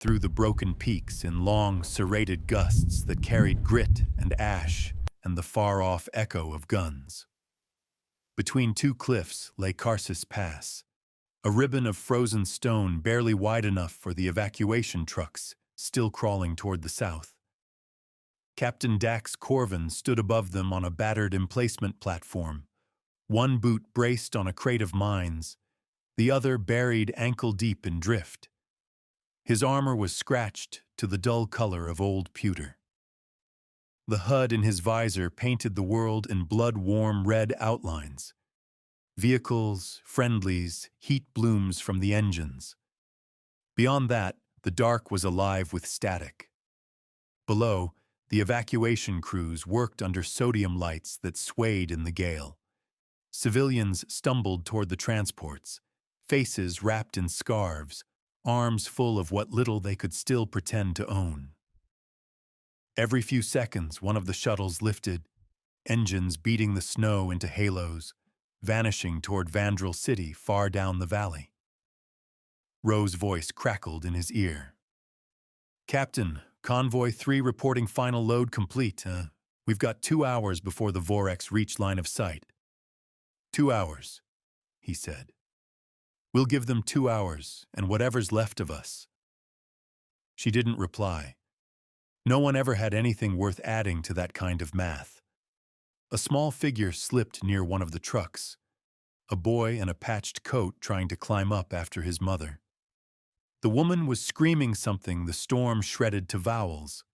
through the broken peaks in long, serrated gusts that carried grit and ash and the far-off echo of guns. Between two cliffs lay Karsis Pass, a ribbon of frozen stone barely wide enough for the evacuation trucks still crawling toward the south. Captain Dax Corven stood above them on a battered emplacement platform, one boot braced on a crate of mines, the other buried ankle-deep in drift. His armor was scratched to the dull color of old pewter. The HUD in his visor painted the world in blood-warm red outlines. Vehicles, friendlies, heat blooms from the engines. Beyond that, the dark was alive with static. Below, the evacuation crews worked under sodium lights that swayed in the gale. Civilians stumbled toward the transports, faces wrapped in scarves, arms full of what little they could still pretend to own. Every few seconds, one of the shuttles lifted, engines beating the snow into halos, vanishing toward Vandrel City far down the valley. Rowe's voice crackled in his ear. "Captain, Convoy 3 reporting final load complete. We've got 2 hours before the Voreks reach line of sight." 2 hours, he said. "We'll give them 2 hours, and whatever's left of us." She didn't reply. No one ever had anything worth adding to that kind of math. A small figure slipped near one of the trucks, a boy in a patched coat trying to climb up after his mother. The woman was screaming something the storm shredded to vowels.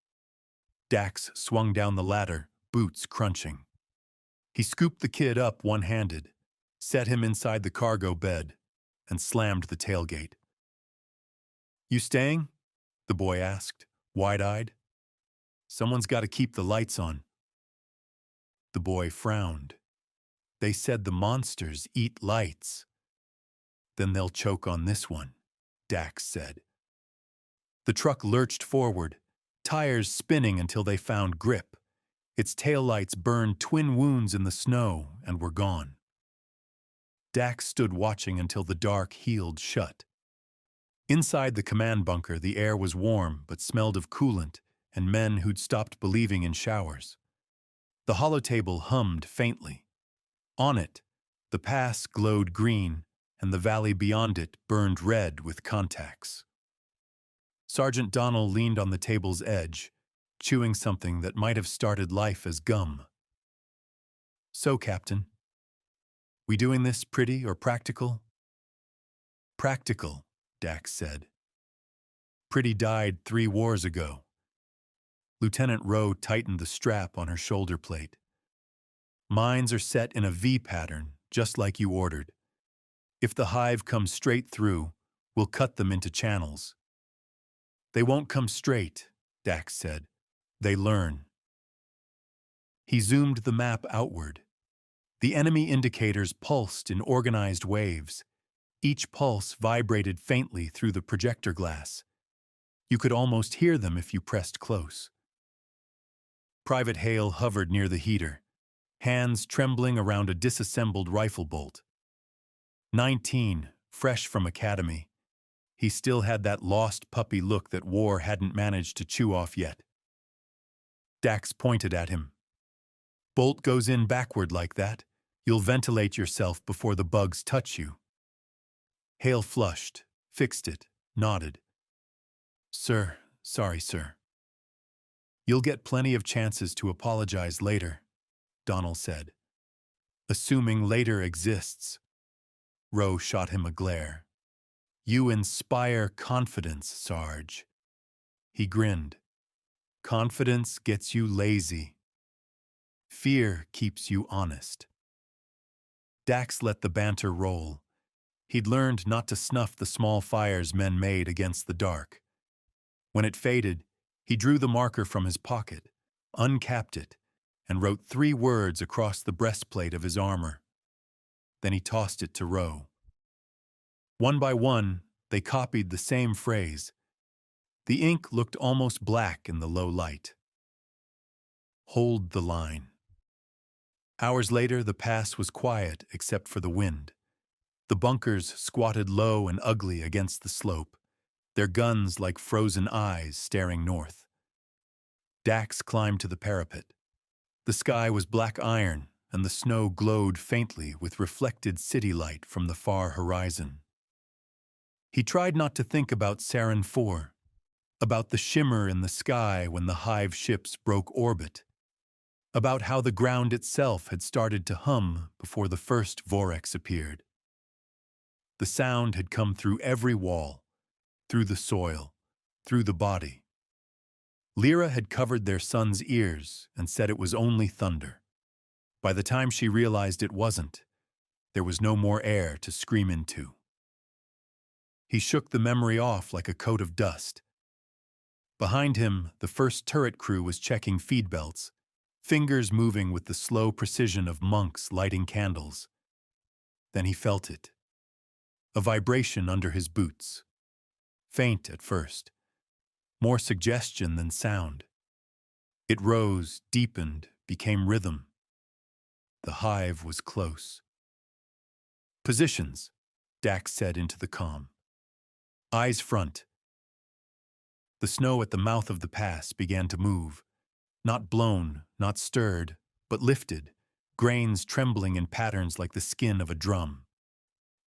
Dax swung down the ladder, boots crunching. He scooped the kid up one-handed, set him inside the cargo bed, and slammed the tailgate. "You staying?" the boy asked, wide-eyed. "Someone's got to keep the lights on." The boy frowned. "They said the monsters eat lights." "Then they'll choke on this one," Dax said. The truck lurched forward, tires spinning until they found grip. Its taillights burned twin wounds in the snow and were gone. Dax stood watching until the dark healed shut. Inside the command bunker, the air was warm but smelled of coolant and men who'd stopped believing in showers. The holotable hummed faintly. On it, the pass glowed green, and the valley beyond it burned red with contacts. Sergeant Donnell leaned on the table's edge, chewing something that might have started life as gum. "So, Captain, we doing this pretty or practical?" "Practical," Dax said. "Pretty died 3 wars ago." Lieutenant Rowe tightened the strap on her shoulder plate. "Mines are set in a V pattern, just like you ordered. If the hive comes straight through, we'll cut them into channels." "They won't come straight," Dax said. "They learn." He zoomed the map outward. The enemy indicators pulsed in organized waves. Each pulse vibrated faintly through the projector glass. You could almost hear them if you pressed close. Private Hale hovered near the heater, hands trembling around a disassembled rifle bolt. 19, fresh from academy. He still had that lost puppy look that war hadn't managed to chew off yet. Dax pointed at him. "Bolt goes in backward like that. You'll ventilate yourself before the bugs touch you." Hale flushed, fixed it, nodded. "Sir, sorry, sir." "You'll get plenty of chances to apologize later," Donnell said. "Assuming later exists." Rowe shot him a glare. "You inspire confidence, Sarge." He grinned. "Confidence gets you lazy. Fear keeps you honest." Dax let the banter roll. He'd learned not to snuff the small fires men made against the dark. When it faded, he drew the marker from his pocket, uncapped it, and wrote 3 words across the breastplate of his armor. Then he tossed it to Rowe. One by one, they copied the same phrase. The ink looked almost black in the low light. "Hold the line." Hours later, the pass was quiet except for the wind. The bunkers squatted low and ugly against the slope, their guns like frozen eyes staring north. Dax climbed to the parapet. The sky was black iron, and the snow glowed faintly with reflected city light from the far horizon. He tried not to think about Sarin IV, about the shimmer in the sky when the hive ships broke orbit, about how the ground itself had started to hum before the first Voreks appeared. The sound had come through every wall, through the soil, through the body. Lyra had covered their son's ears and said it was only thunder. By the time she realized it wasn't, there was no more air to scream into. He shook the memory off like a coat of dust. Behind him, the first turret crew was checking feed belts, fingers moving with the slow precision of monks lighting candles. Then he felt it. A vibration under his boots. Faint at first. More suggestion than sound. It rose, deepened, became rhythm. The hive was close. "Positions," Dax said into the comm. "Eyes front." The snow at the mouth of the pass began to move. Not blown, not stirred, but lifted, grains trembling in patterns like the skin of a drum.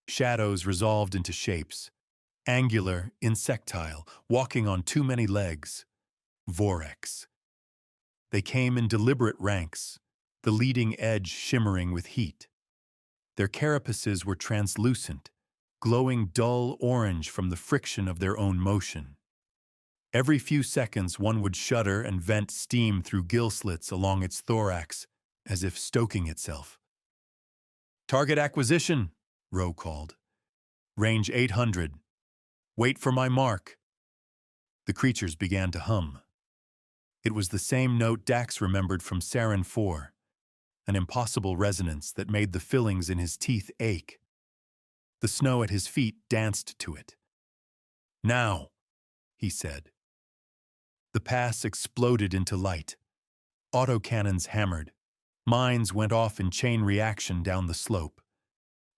Shadows resolved into shapes. Angular, insectile, walking on too many legs. Voreks. They came in deliberate ranks, the leading edge shimmering with heat. Their carapaces were translucent, glowing dull orange from the friction of their own motion. Every few seconds one would shudder and vent steam through gill slits along its thorax, as if stoking itself. "Target acquisition," Rowe called. "Range 800. Wait for my mark." The creatures began to hum. It was the same note Dax remembered from Sarin IV, an impossible resonance that made the fillings in his teeth ache. The snow at his feet danced to it. "Now," he said. The pass exploded into light. Autocannons hammered. Mines went off in chain reaction down the slope.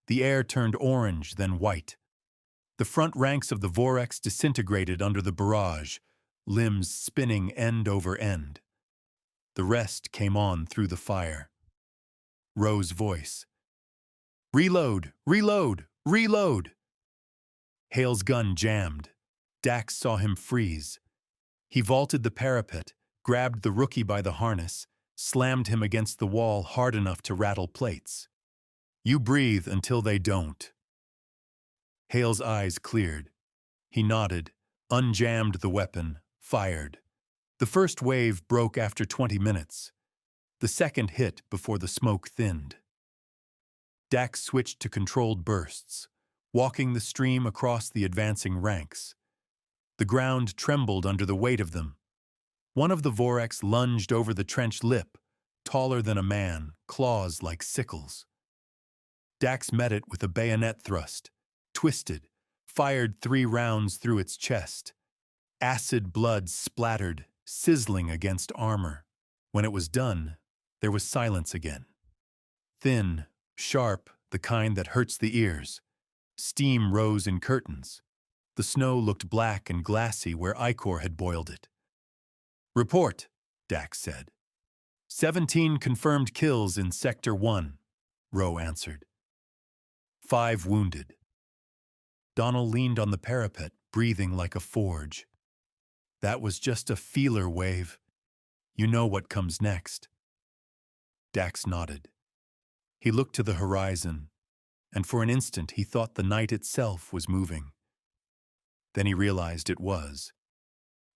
The air turned orange, then white. The front ranks of the Voreks disintegrated under the barrage, limbs spinning end over end. The rest came on through the fire. Rowe's voice. "Reload! Reload! Reload!" Hale's gun jammed. Dax saw him freeze. He vaulted the parapet, grabbed the rookie by the harness, slammed him against the wall hard enough to rattle plates. "You breathe until they don't." Hale's eyes cleared. He nodded, unjammed the weapon, fired. The first wave broke after 20 minutes. The second hit before the smoke thinned. Dax switched to controlled bursts, walking the stream across the advancing ranks. The ground trembled under the weight of them. One of the Voreks lunged over the trench lip, taller than a man, claws like sickles. Dax met it with a bayonet thrust, twisted, fired 3 rounds through its chest. Acid blood splattered, sizzling against armor. When it was done, there was silence again. Thin, sharp, the kind that hurts the ears. Steam rose in curtains. The snow looked black and glassy where Ichor had boiled it. "Report," Dax said. 17 confirmed kills in Sector 1, Rowe answered. 5 wounded. Donnell leaned on the parapet, breathing like a forge. "That was just a feeler wave. You know what comes next." Dax nodded. He looked to the horizon, and for an instant he thought the night itself was moving. Then he realized it was.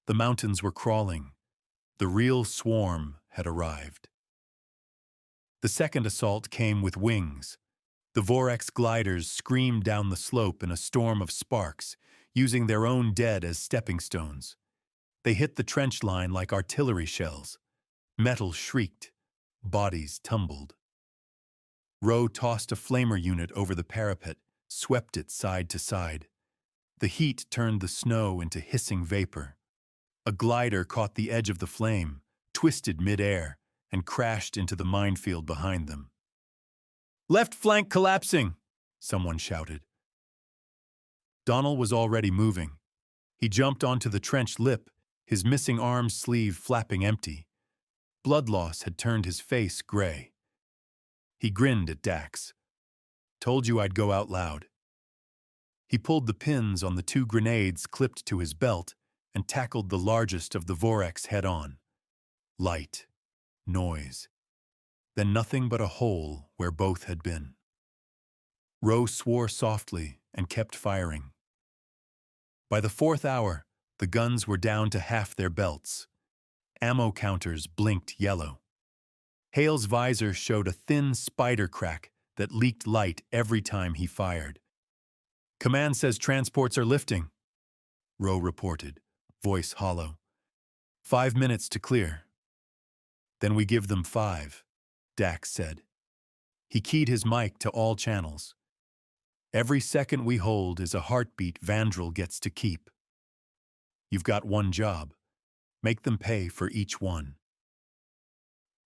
The mountains were crawling. The real swarm had arrived. The second assault came with wings. The Voreks gliders screamed down the slope in a storm of sparks, using their own dead as stepping stones. They hit the trench line like artillery shells. Metal shrieked. Bodies tumbled. Rowe tossed a flamer unit over the parapet, swept it side to side. The heat turned the snow into hissing vapor. A glider caught the edge of the flame, twisted mid-air, and crashed into the minefield behind them. "Left flank collapsing!" someone shouted. Donnell was already moving. He jumped onto the trench lip, his missing arm sleeve flapping empty. Blood loss had turned his face gray. He grinned at Dax. "Told you I'd go out loud." He pulled the pins on the 2 grenades clipped to his belt and tackled the largest of the Voreks head-on. Light. Noise. Then nothing but a hole where both had been. Ro swore softly and kept firing. By the 4th hour, the guns were down to half their belts. Ammo counters blinked yellow. Hale's visor showed a thin spider crack that leaked light every time he fired. "Command says transports are lifting," Ro reported, voice hollow. 5 minutes to clear." "Then we give them 5, Dax said. He keyed his mic to all channels. "Every second we hold is a heartbeat Vandrel gets to keep. You've got one job. Make them pay for each one."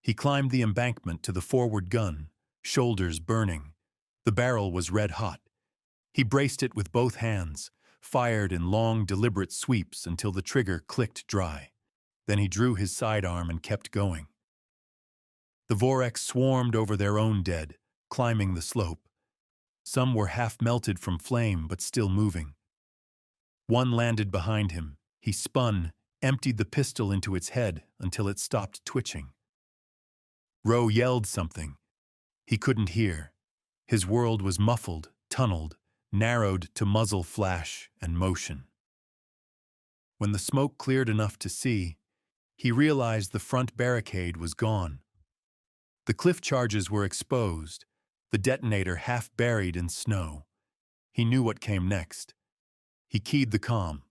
He climbed the embankment to the forward gun, shoulders burning. The barrel was red hot. He braced it with both hands, fired in long, deliberate sweeps until the trigger clicked dry. Then he drew his sidearm and kept going. The Voreks swarmed over their own dead, climbing the slope. Some were half melted from flame but still moving. One landed behind him. He spun, emptied the pistol into its head until it stopped twitching. Ro yelled something. He couldn't hear. His world was muffled, tunneled, narrowed to muzzle flash and motion. When the smoke cleared enough to see, he realized the front barricade was gone. The cliff charges were exposed, the detonator half buried in snow. He knew what came next. He keyed the comm.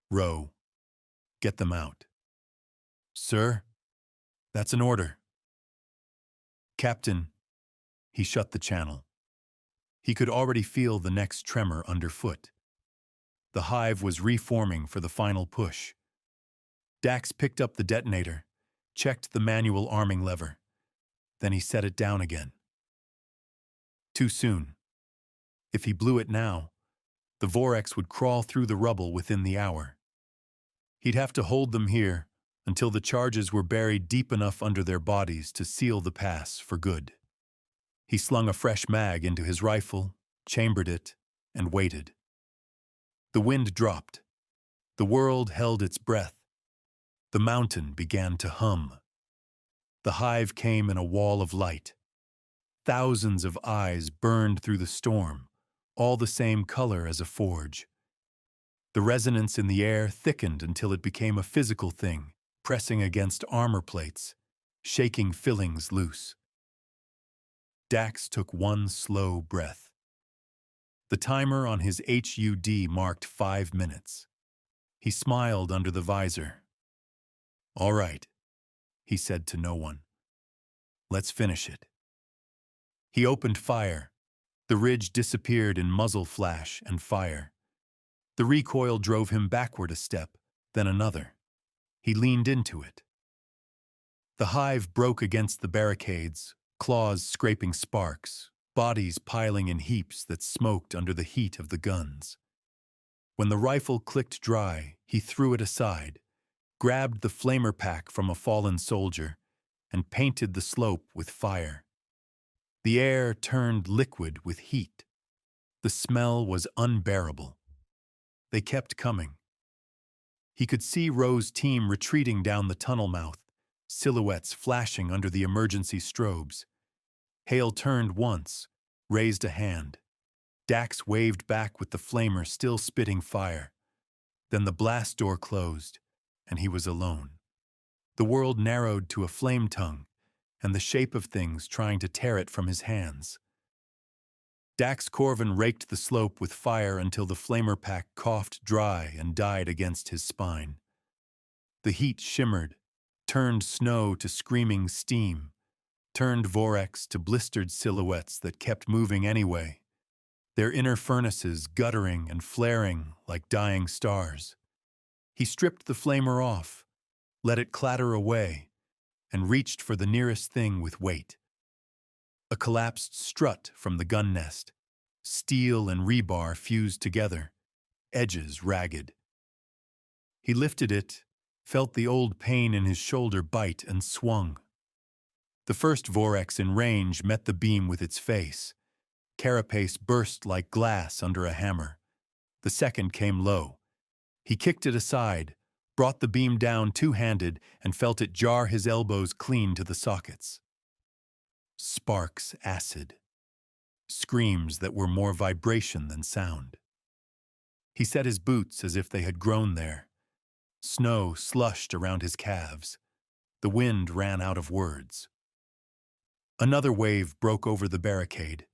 "Ro, get them out." "Sir, that's an order." "Captain." He shut the channel. He could already feel the next tremor underfoot. The hive was reforming for the final push. Dax picked up the detonator, checked the manual arming lever. Then he set it down again. Too soon. If he blew it now, the Voreks would crawl through the rubble within the hour. He'd have to hold them here until the charges were buried deep enough under their bodies to seal the pass for good. He slung a fresh mag into his rifle, chambered it, and waited. The wind dropped. The world held its breath. The mountain began to hum. The hive came in a wall of light. Thousands of eyes burned through the storm, all the same color as a forge. The resonance in the air thickened until it became a physical thing, pressing against armor plates, shaking fillings loose. Dax took one slow breath. The timer on his HUD marked 5 minutes. He smiled under the visor. "All right," he said to no one. "Let's finish it." He opened fire. The ridge disappeared in muzzle flash and fire. The recoil drove him backward a step, then another. He leaned into it. The hive broke against the barricades, claws scraping sparks, bodies piling in heaps that smoked under the heat of the guns. When the rifle clicked dry, he threw it aside, grabbed the flamer pack from a fallen soldier, and painted the slope with fire. The air turned liquid with heat. The smell was unbearable. They kept coming. He could see Ro's team retreating down the tunnel mouth, silhouettes flashing under the emergency strobes. Hale turned once, raised a hand. Dax waved back with the flamer still spitting fire. Then the blast door closed, and he was alone. The world narrowed to a flame tongue, and the shape of things trying to tear it from his hands. Dax Corven raked the slope with fire until the flamer pack coughed dry and died against his spine. The heat shimmered, turned snow to screaming steam, turned Voreks to blistered silhouettes that kept moving anyway, their inner furnaces guttering and flaring like dying stars. He stripped the flamer off, let it clatter away, and reached for the nearest thing with weight. A collapsed strut from the gun nest, steel and rebar fused together, edges ragged. He lifted it, felt the old pain in his shoulder bite, and swung. The first Vorek in range met the beam with its face. Carapace burst like glass under a hammer. The second came low. He kicked it aside, brought the beam down two-handed, and felt it jar his elbows clean to the sockets. Sparks acid. Screams that were more vibration than sound. He set his boots as if they had grown there. Snow slushed around his calves. The wind ran out of words. Another wave broke over the barricade.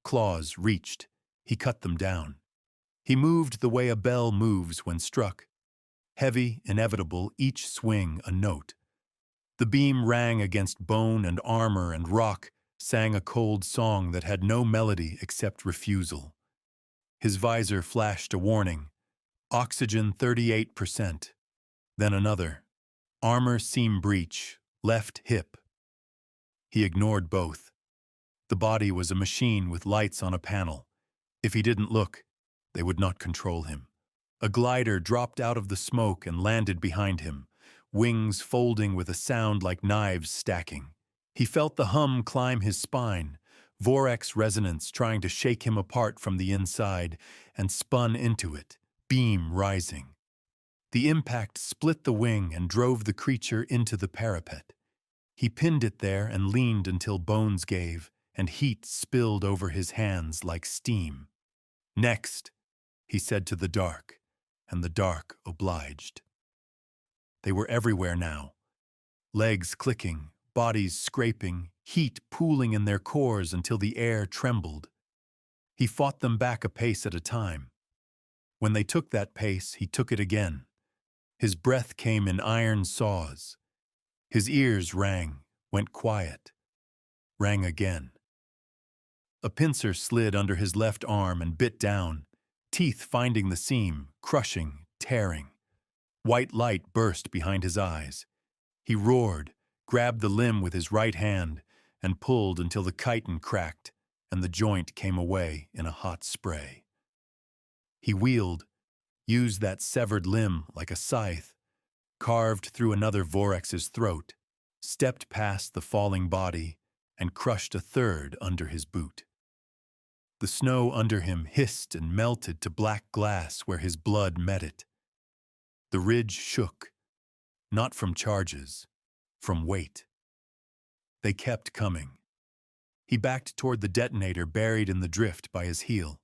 Claws reached. He cut them down. He moved the way a bell moves when struck. Heavy, inevitable, each swing a note. The beam rang against bone and armor, and rock sang a cold song that had no melody except refusal. His visor flashed a warning. Oxygen 38%. Then another. Armor seam breach, left hip. He ignored both. The body was a machine with lights on a panel. If he didn't look, they would not control him. A glider dropped out of the smoke and landed behind him, wings folding with a sound like knives stacking. He felt the hum climb his spine, Vorek's resonance trying to shake him apart from the inside, and spun into it, beam rising. The impact split the wing and drove the creature into the parapet. He pinned it there and leaned until bones gave, and heat spilled over his hands like steam. "Next," he said to the dark, and the dark obliged. They were everywhere now. Legs clicking, bodies scraping, heat pooling in their cores until the air trembled. He fought them back a pace at a time. When they took that pace, he took it again. His breath came in iron saws. His ears rang, went quiet, rang again. A pincer slid under his left arm and bit down, teeth finding the seam, crushing, tearing. White light burst behind his eyes. He roared, grabbed the limb with his right hand, and pulled until the chitin cracked and the joint came away in a hot spray. He wheeled, used that severed limb like a scythe, carved through another Vorek's throat, stepped past the falling body, and crushed a third under his boot. The snow under him hissed and melted to black glass where his blood met it. The ridge shook, not from charges, from weight. They kept coming. He backed toward the detonator buried in the drift by his heel.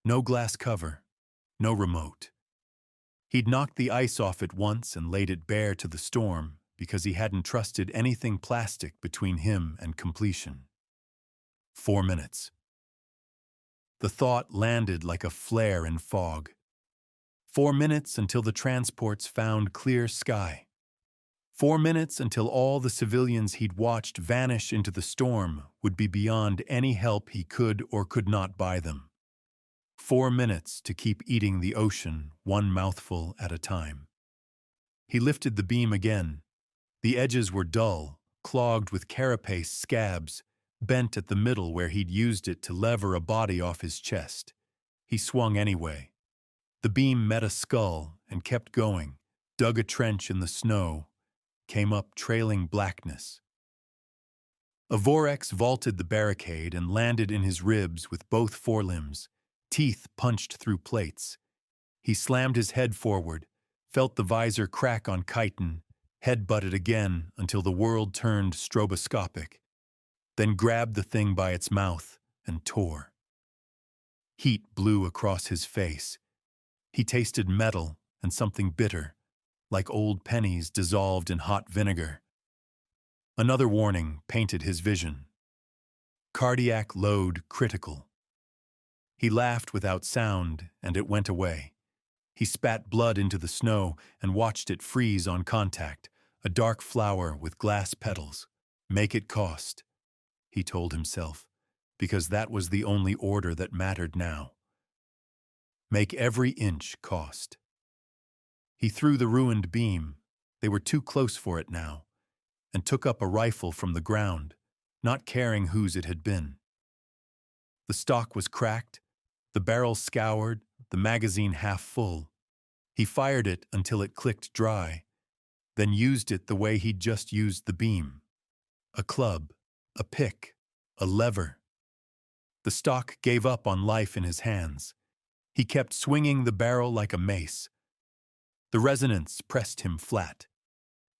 No glass cover, no remote. He'd knocked the ice off it once and laid it bare to the storm because he hadn't trusted anything plastic between him and completion. 4 minutes. The thought landed like a flare in fog. 4 minutes until the transports found clear sky. 4 minutes until all the civilians he'd watched vanish into the storm would be beyond any help he could or could not buy them. 4 minutes to keep eating the ocean one mouthful at a time. He lifted the beam again. The edges were dull, clogged with carapace scabs, bent at the middle where he'd used it to lever a body off his chest. He swung anyway. The beam met a skull and kept going, dug a trench in the snow, came up trailing blackness. A Vorek vaulted the barricade and landed in his ribs with both forelimbs, teeth punched through plates. He slammed his head forward, felt the visor crack on chitin, head-butted again until the world turned stroboscopic, then grabbed the thing by its mouth and tore. Heat blew across his face. He tasted metal and something bitter, like old pennies dissolved in hot vinegar. Another warning painted his vision. Cardiac load critical. He laughed without sound, and it went away. He spat blood into the snow and watched it freeze on contact, a dark flower with glass petals. Make it cost, he told himself, because that was the only order that mattered now. Make every inch cost. He threw the ruined beam, they were too close for it now, and took up a rifle from the ground, not caring whose it had been. The stock was cracked, the barrel scoured, the magazine half full. He fired it until it clicked dry, then used it the way he'd just used the beam. A club, a pick, a lever. The stock gave up on life in his hands. He kept swinging the barrel like a mace. The resonance pressed him flat.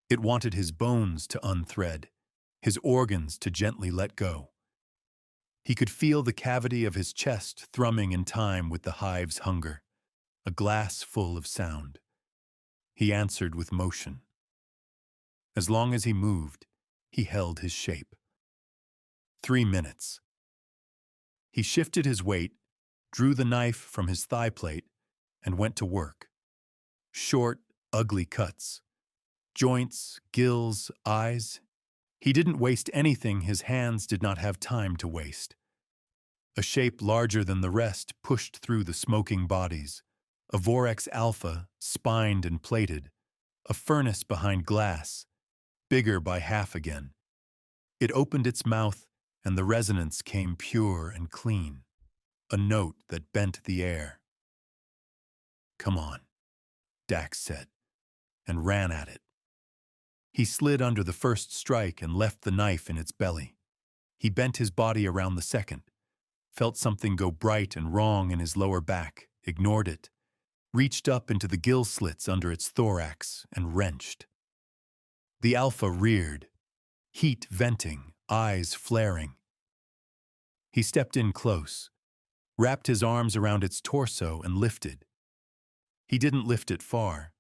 It wanted his bones to unthread, his organs to gently let go. He could feel the cavity of his chest thrumming in time with the hive's hunger, a glass full of sound. He answered with motion. As long as he moved, he held his shape. 3 minutes. He shifted his weight, drew the knife from his thigh plate, and went to work. Short, ugly cuts. Joints, gills, eyes. He didn't waste anything his hands did not have time to waste. A shape larger than the rest pushed through the smoking bodies. A Vorek's alpha, spined and plated. A furnace behind glass, bigger by half again. It opened its mouth, and the resonance came pure and clean. A note that bent the air. "Come on," Dax said, and ran at it. He slid under the first strike and left the knife in its belly. He bent his body around the second, felt something go bright and wrong in his lower back, ignored it, reached up into the gill slits under its thorax and wrenched. The alpha reared, heat venting, eyes flaring. He stepped in close, wrapped his arms around its torso and lifted. He didn't lift it far.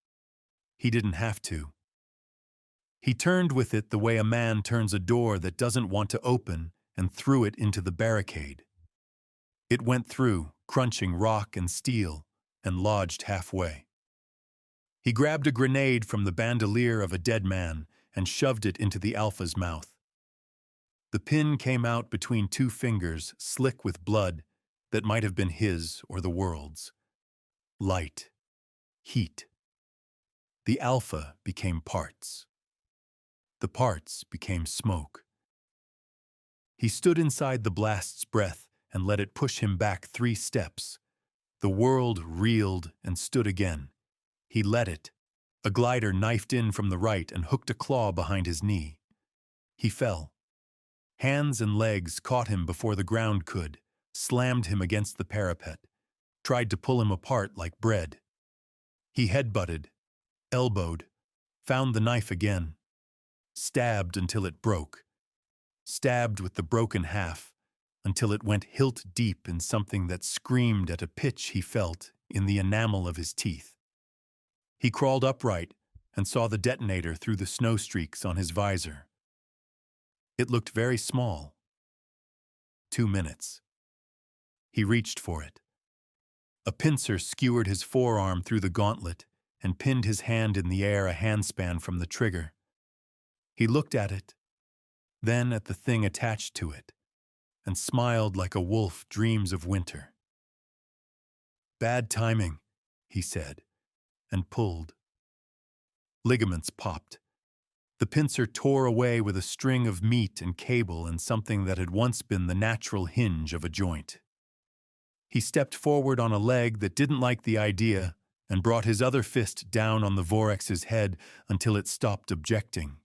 He didn't have to. He turned with it the way a man turns a door that doesn't want to open and threw it into the barricade. It went through, crunching rock and steel, and lodged halfway. He grabbed a grenade from the bandolier of a dead man and shoved it into the alpha's mouth. The pin came out between 2 fingers, slick with blood that might have been his or the world's. Light. Heat. The alpha became parts. The parts became smoke. He stood inside the blast's breath and let it push him back 3 steps. The world reeled and stood again. He let it. A glider knifed in from the right and hooked a claw behind his knee. He fell. Hands and legs caught him before the ground could, slammed him against the parapet, tried to pull him apart like bread. He headbutted, elbowed, found the knife again, stabbed until it broke, stabbed with the broken half until it went hilt deep in something that screamed at a pitch he felt in the enamel of his teeth. He crawled upright and saw the detonator through the snow streaks on his visor. It looked very small. 2 minutes. He reached for it. A pincer skewered his forearm through the gauntlet and pinned his hand in the air a handspan from the trigger. He looked at it, then at the thing attached to it, and smiled like a wolf dreams of winter. "Bad timing," he said, and pulled. Ligaments popped. The pincer tore away with a string of meat and cable and something that had once been the natural hinge of a joint. He stepped forward on a leg that didn't like the idea and brought his other fist down on the Vorek's head until it stopped objecting.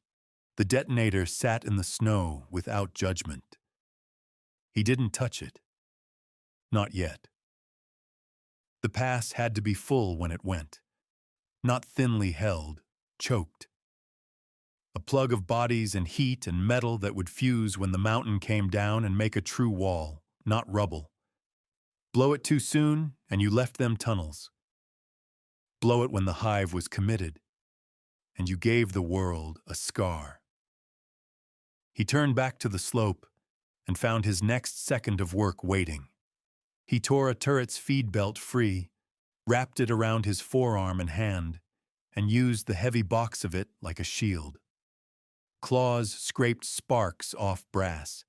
The detonator sat in the snow without judgment. He didn't touch it. Not yet. The pass had to be full when it went. Not thinly held, choked. A plug of bodies and heat and metal that would fuse when the mountain came down and make a true wall, not rubble. Blow it too soon, and you left them tunnels. Blow it when the hive was committed, and you gave the world a scar. He turned back to the slope and found his next second of work waiting. He tore a turret's feed belt free, wrapped it around his forearm and hand, and used the heavy box of it like a shield. Claws scraped sparks off brass.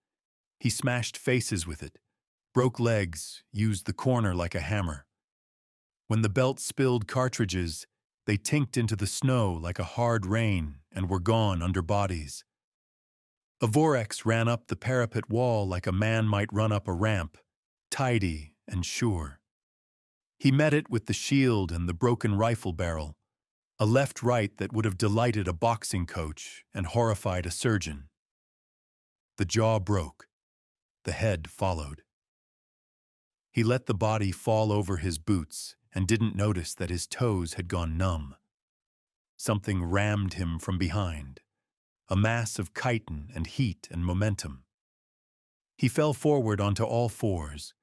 He smashed faces with it, broke legs, used the corner like a hammer. When the belt spilled cartridges, they tinked into the snow like a hard rain and were gone under bodies. A Vorek ran up the parapet wall like a man might run up a ramp, tidy and sure. He met it with the shield and the broken rifle barrel, a left-right that would have delighted a boxing coach and horrified a surgeon. The jaw broke. The head followed. He let the body fall over his boots and didn't notice that his toes had gone numb. Something rammed him from behind, a mass of chitin and heat and momentum. He fell forward onto all fours,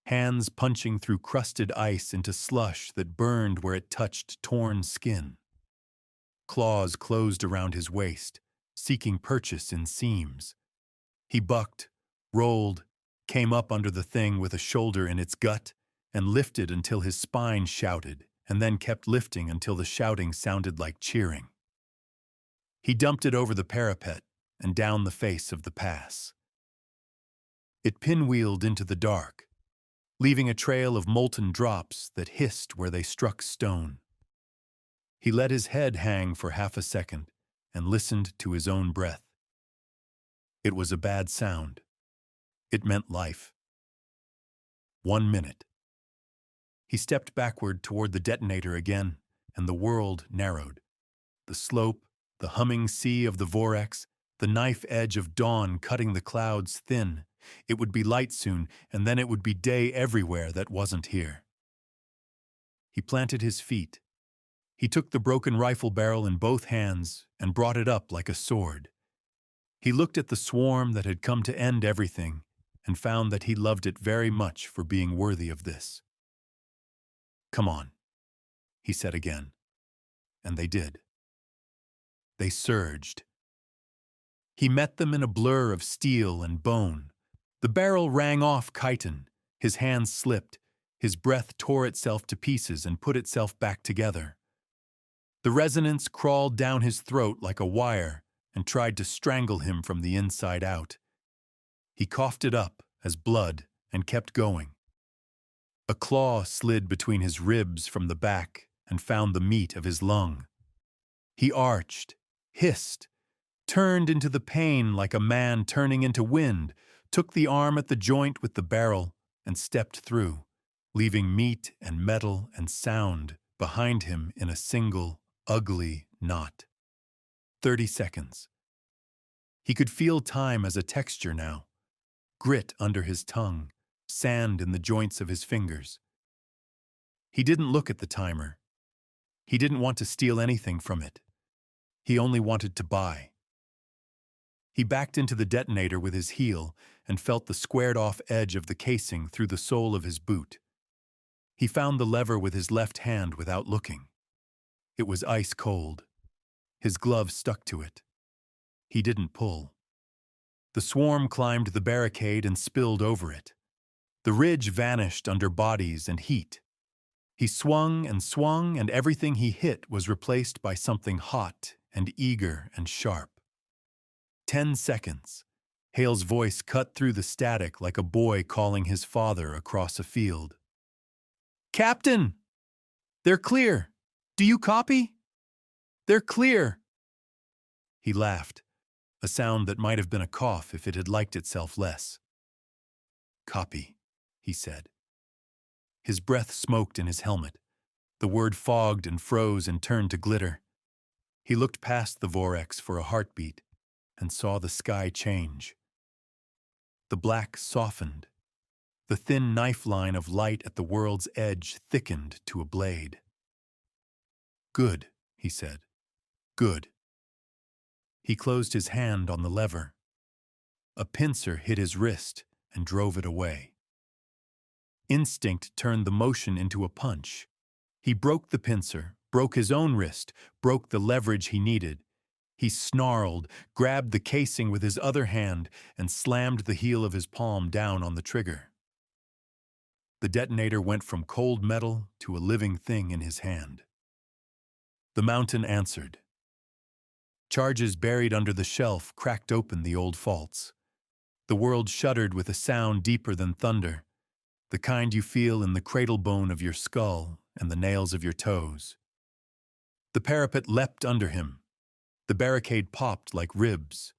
hands punching through crusted ice into slush that burned where it touched torn skin. Claws closed around his waist, seeking purchase in seams. He bucked, rolled, came up under the thing with a shoulder in its gut, and lifted until his spine shouted, and then kept lifting until the shouting sounded like cheering. He dumped it over the parapet and down the face of the pass. It pinwheeled into the dark, leaving a trail of molten drops that hissed where they struck stone. He let his head hang for half a second and listened to his own breath. It was a bad sound. It meant life. 1 minute. He stepped backward toward the detonator again, and the world narrowed. The slope, the humming sea of the Voreks, the knife edge of dawn cutting the clouds thin. It would be light soon, and then it would be day everywhere that wasn't here. He planted his feet. He took the broken rifle barrel in both hands and brought it up like a sword. He looked at the swarm that had come to end everything and found that he loved it very much for being worthy of this. "Come on," he said again, and they did. They surged. He met them in a blur of steel and bone. The barrel rang off chitin, his hands slipped, his breath tore itself to pieces and put itself back together. The resonance crawled down his throat like a wire and tried to strangle him from the inside out. He coughed it up as blood and kept going. A claw slid between his ribs from the back and found the meat of his lung. He arched, hissed, turned into the pain like a man turning into wind, took the arm at the joint with the barrel, and stepped through, leaving meat and metal and sound behind him in a single, ugly knot. 30 seconds. He could feel time as a texture now. Grit under his tongue, sand in the joints of his fingers. He didn't look at the timer. He didn't want to steal anything from it. He only wanted to buy. He backed into the detonator with his heel and felt the squared-off edge of the casing through the sole of his boot. He found the lever with his left hand without looking. It was ice cold. His glove stuck to it. He didn't pull. The swarm climbed the barricade and spilled over it. The ridge vanished under bodies and heat. He swung, and everything he hit was replaced by something hot and eager and sharp. 10 seconds. Hale's voice cut through the static like a boy calling his father across a field. "Captain! They're clear. Do you copy? They're clear." He laughed, a sound that might have been a cough if it had liked itself less. "Copy," he said. His breath smoked in his helmet. The word fogged and froze and turned to glitter. He looked past the Voreks for a heartbeat and saw the sky change. The black softened. The thin knife line of light at the world's edge thickened to a blade. "Good," he said. "Good." He closed his hand on the lever. A pincer hit his wrist and drove it away. Instinct turned the motion into a punch. He broke the pincer, broke his own wrist, broke the leverage he needed. He snarled, grabbed the casing with his other hand, and slammed the heel of his palm down on the trigger. The detonator went from cold metal to a living thing in his hand. The mountain answered. Charges buried under the shelf cracked open the old faults. The world shuddered with a sound deeper than thunder, the kind you feel in the cradle bone of your skull and the nails of your toes. The parapet leapt under him. The barricade popped like ribs.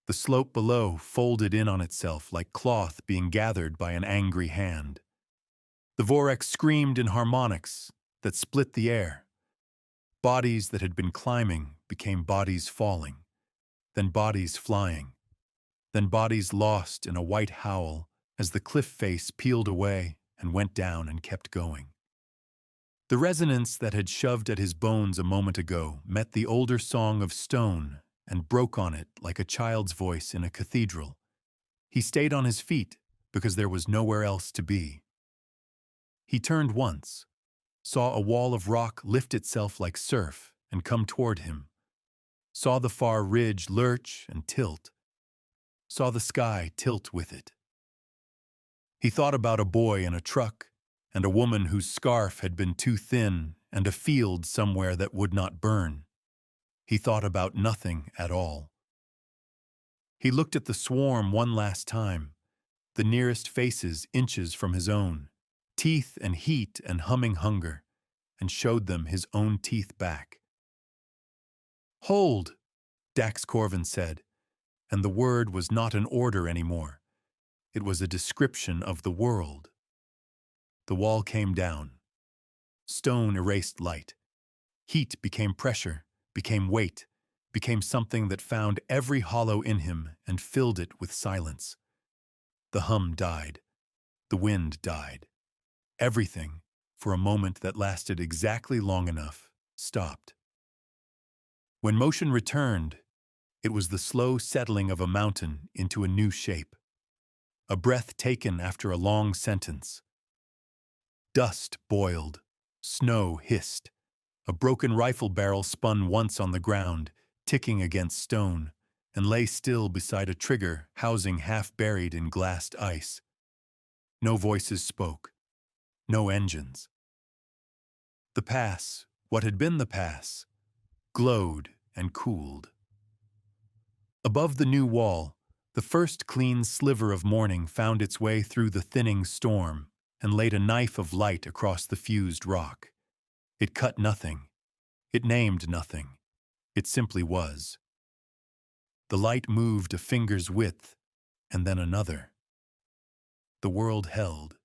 The slope below folded in on itself like cloth being gathered by an angry hand. The Vorek screamed in harmonics that split the air. Bodies that had been climbing became bodies falling, then bodies flying, then bodies lost in a white howl as the cliff face peeled away and went down and kept going. The resonance that had shoved at his bones a moment ago met the older song of stone and broke on it like a child's voice in a cathedral. He stayed on his feet because there was nowhere else to be. He turned once, saw a wall of rock lift itself like surf and come toward him, saw the far ridge lurch and tilt, saw the sky tilt with it. He thought about a boy in a truck and a woman whose scarf had been too thin and a field somewhere that would not burn. He thought about nothing at all. He looked at the swarm one last time, the nearest faces inches from his own, teeth and heat and humming hunger, and showed them his own teeth back. "Hold," Dax Corven said, and the word was not an order anymore. It was a description of the world. The wall came down. Stone erased light. Heat became pressure, became weight, became something that found every hollow in him and filled it with silence. The hum died. The wind died. Everything, for a moment that lasted exactly long enough, stopped. When motion returned, it was the slow settling of a mountain into a new shape. A breath taken after a long sentence. Dust boiled. Snow hissed. A broken rifle barrel spun once on the ground, ticking against stone, and lay still beside a trigger housing half buried in glassed ice. No voices spoke. No engines. The pass, what had been the pass, glowed and cooled. Above the new wall, the first clean sliver of morning found its way through the thinning storm and laid a knife of light across the fused rock. It cut nothing. It named nothing. It simply was. The light moved a finger's width, and then another. The world held.